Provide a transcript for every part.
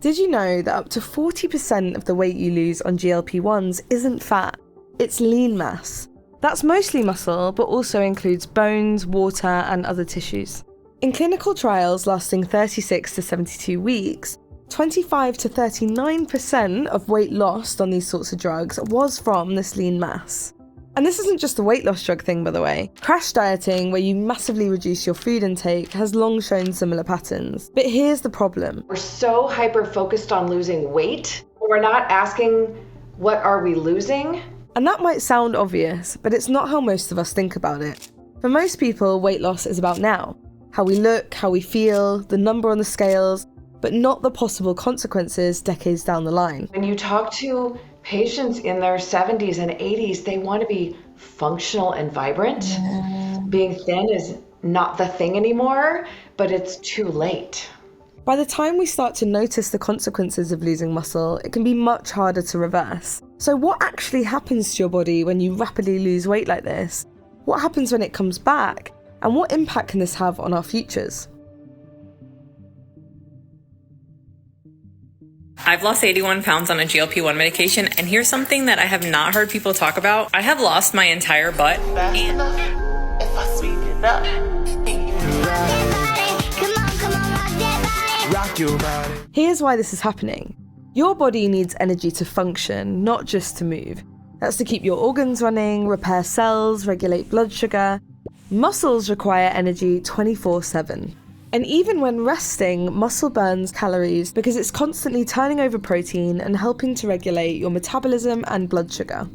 Did you know that up to 40% of the weight you lose on GLP-1s isn't fat? It's lean mass. That's mostly muscle, but also includes bones, water, and other tissues. In clinical trials lasting 36 to 72 weeks, 25 to 39% of weight lost on these sorts of drugs was from this lean mass. And this isn't just a weight loss drug thing, by the way. Crash dieting, where you massively reduce your food intake, has long shown similar patterns. But here's the problem. We're so hyper-focused on losing weight, we're not asking, what are we losing? And that might sound obvious, but it's not how most of us think about it. For most people, weight loss is about now. How we look, how we feel, the number on the scales, but not the possible consequences decades down the line. When you talk to patients in their 70s and 80s, they want to be functional and vibrant. Being thin is not the thing anymore, but it's too late. By the time we start to notice the consequences of losing muscle, it can be much harder to reverse. So what actually happens to your body when you rapidly lose weight like this? What happens when it comes back? And what impact can this have on our futures? I've lost 81 pounds on a GLP-1 medication, and here's something that I have not heard people talk about. I have lost my entire butt. Here's why this is happening. Your body needs energy to function, not just to move. That's to keep your organs running, repair cells, regulate blood sugar. Muscles require energy 24/7. And even when resting, muscle burns calories because it's constantly turning over protein and helping to regulate your metabolism and blood sugar.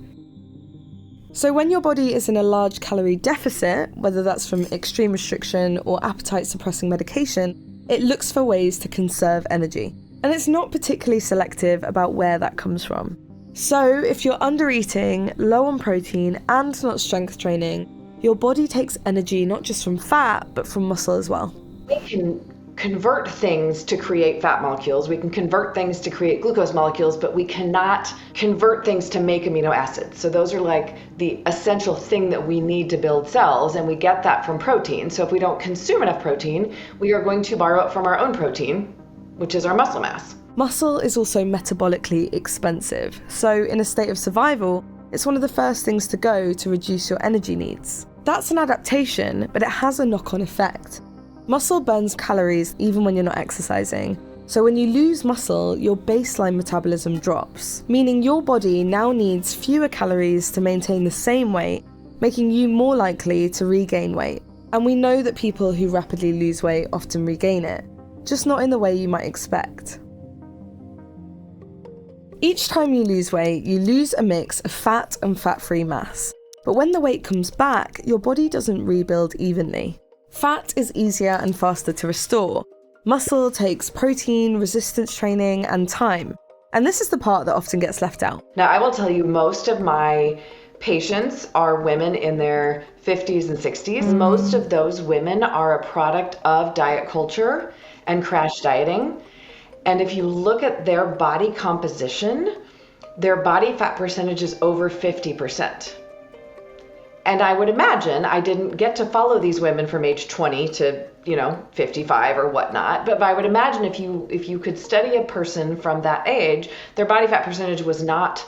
So when your body is in a large calorie deficit, whether that's from extreme restriction or appetite suppressing medication, it looks for ways to conserve energy. And it's not particularly selective about where that comes from. So if you're under-eating, low on protein, and not strength training, your body takes energy not just from fat, but from muscle as well. We can convert things to create fat molecules. We can convert things to create glucose molecules, but we cannot convert things to make amino acids. So those are like the essential thing that we need to build cells, and we get that from protein. So if we don't consume enough protein, we are going to borrow it from our own protein, which is our muscle mass. Muscle is also metabolically expensive. So in a state of survival, it's one of the first things to go to reduce your energy needs. That's an adaptation, but it has a knock-on effect. Muscle burns calories even when you're not exercising. So when you lose muscle, your baseline metabolism drops, meaning your body now needs fewer calories to maintain the same weight, making you more likely to regain weight. And we know that people who rapidly lose weight often regain it, just not in the way you might expect. Each time you lose weight, you lose a mix of fat and fat-free mass. But when the weight comes back, your body doesn't rebuild evenly. Fat is easier and faster to restore. Muscle takes protein, resistance training, and time. And this is the part that often gets left out. Now, I will tell you, most of my patients are women in their 50s and 60s. Most of those women are a product of diet culture and crash dieting. And if you look at their body composition, their body fat percentage is over 50%. And I would imagine, I didn't get to follow these women from age 20 to, 55 or whatnot, but I would imagine if you could study a person from that age, their body fat percentage was not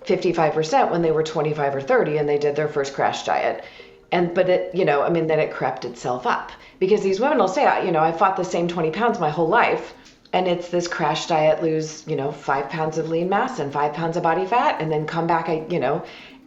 55% when they were 25 or 30 and they did their first crash diet. But it, then it crept itself up. Because these women will say, I fought the same 20 pounds my whole life, and it's this crash diet, lose, 5 pounds of lean mass and 5 pounds of body fat, and then come back,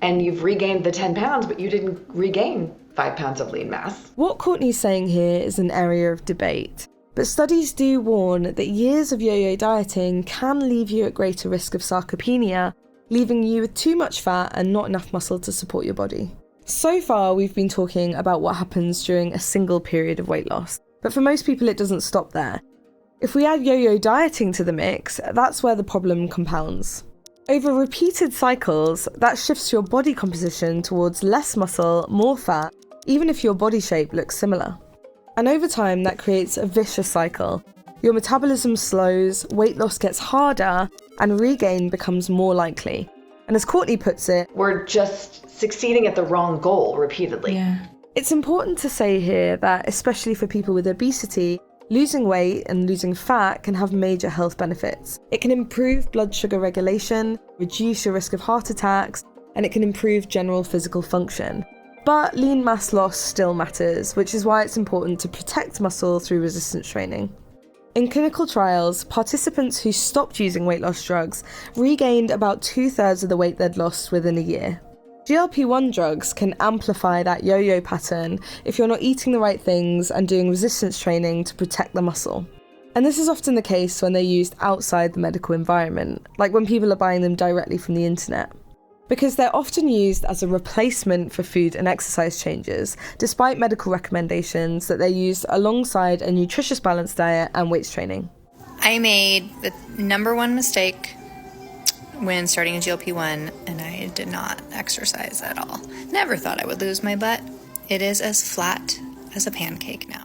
and you've regained the 10 pounds, but you didn't regain 5 pounds of lean mass. What Courtney's saying here is an area of debate, but studies do warn that years of yo-yo dieting can leave you at greater risk of sarcopenia, leaving you with too much fat and not enough muscle to support your body. So far, we've been talking about what happens during a single period of weight loss, but for most people it doesn't stop there. If we add yo-yo dieting to the mix, that's where the problem compounds. Over repeated cycles, that shifts your body composition towards less muscle, more fat, even if your body shape looks similar. And over time, that creates a vicious cycle. Your metabolism slows, weight loss gets harder, and regain becomes more likely. And as Courtney puts it, we're just succeeding at the wrong goal repeatedly. It's important to say here that, especially for people with obesity, Losing weight and losing fat can have major health benefits. It can improve blood sugar regulation, reduce your risk of heart attacks, and it can improve general physical function. But lean mass loss still matters, which is why it's important to protect muscle through resistance training. In clinical trials, participants who stopped using weight loss drugs regained about 2/3 of the weight they'd lost within a year. GLP-1 drugs can amplify that yo-yo pattern if you're not eating the right things and doing resistance training to protect the muscle. And this is often the case when they're used outside the medical environment, like when people are buying them directly from the internet. Because they're often used as a replacement for food and exercise changes, despite medical recommendations that they're used alongside a nutritious balanced diet and weights training. I made the number one mistake when starting a GLP-1, and I did not exercise at all. Never thought I would lose my butt. It is as flat as a pancake now.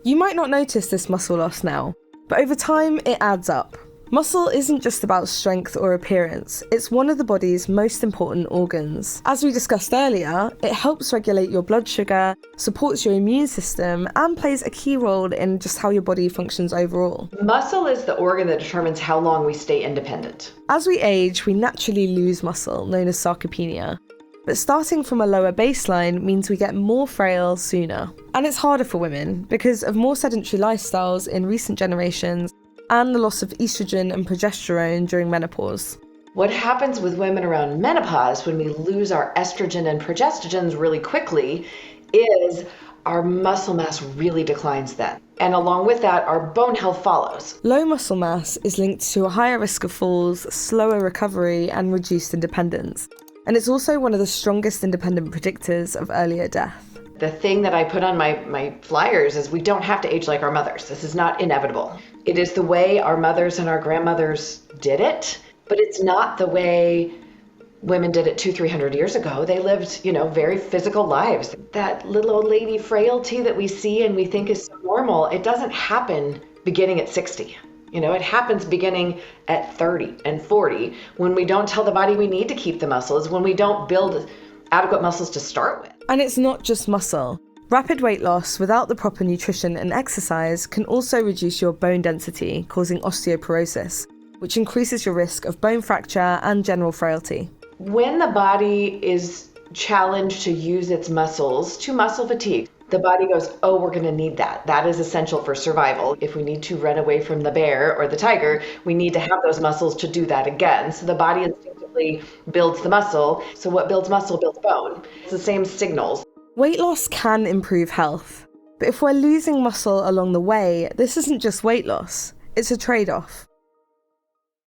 You might not notice this muscle loss now, but over time it adds up. Muscle isn't just about strength or appearance, it's one of the body's most important organs. As we discussed earlier, it helps regulate your blood sugar, supports your immune system, and plays a key role in just how your body functions overall. Muscle is the organ that determines how long we stay independent. As we age, we naturally lose muscle, known as sarcopenia. But starting from a lower baseline means we get more frail sooner. And it's harder for women because of more sedentary lifestyles in recent generations and the loss of estrogen and progesterone during menopause. What happens with women around menopause when we lose our estrogen and progestogens really quickly is our muscle mass really declines then. And along with that, our bone health follows. Low muscle mass is linked to a higher risk of falls, slower recovery, and reduced independence. And it's also one of the strongest independent predictors of earlier death. The thing that I put on my flyers is we don't have to age like our mothers. This is not inevitable. It is the way our mothers and our grandmothers did it, but it's not the way women did it 200-300 years ago. They lived, very physical lives. That little old lady frailty that we see and we think is so normal, it doesn't happen beginning at 60. It happens beginning at 30 and 40 when we don't tell the body we need to keep the muscles, when we don't build adequate muscles to start with. And it's not just muscle. Rapid weight loss without the proper nutrition and exercise can also reduce your bone density, causing osteoporosis, which increases your risk of bone fracture and general frailty. When the body is challenged to use its muscles to muscle fatigue, the body goes, oh, we're going to need that. That is essential for survival. If we need to run away from the bear or the tiger, we need to have those muscles to do that again. So the body instinctively builds the muscle. So what builds muscle builds bone. It's the same signals. Weight loss can improve health. But if we're losing muscle along the way, this isn't just weight loss. It's a trade-off.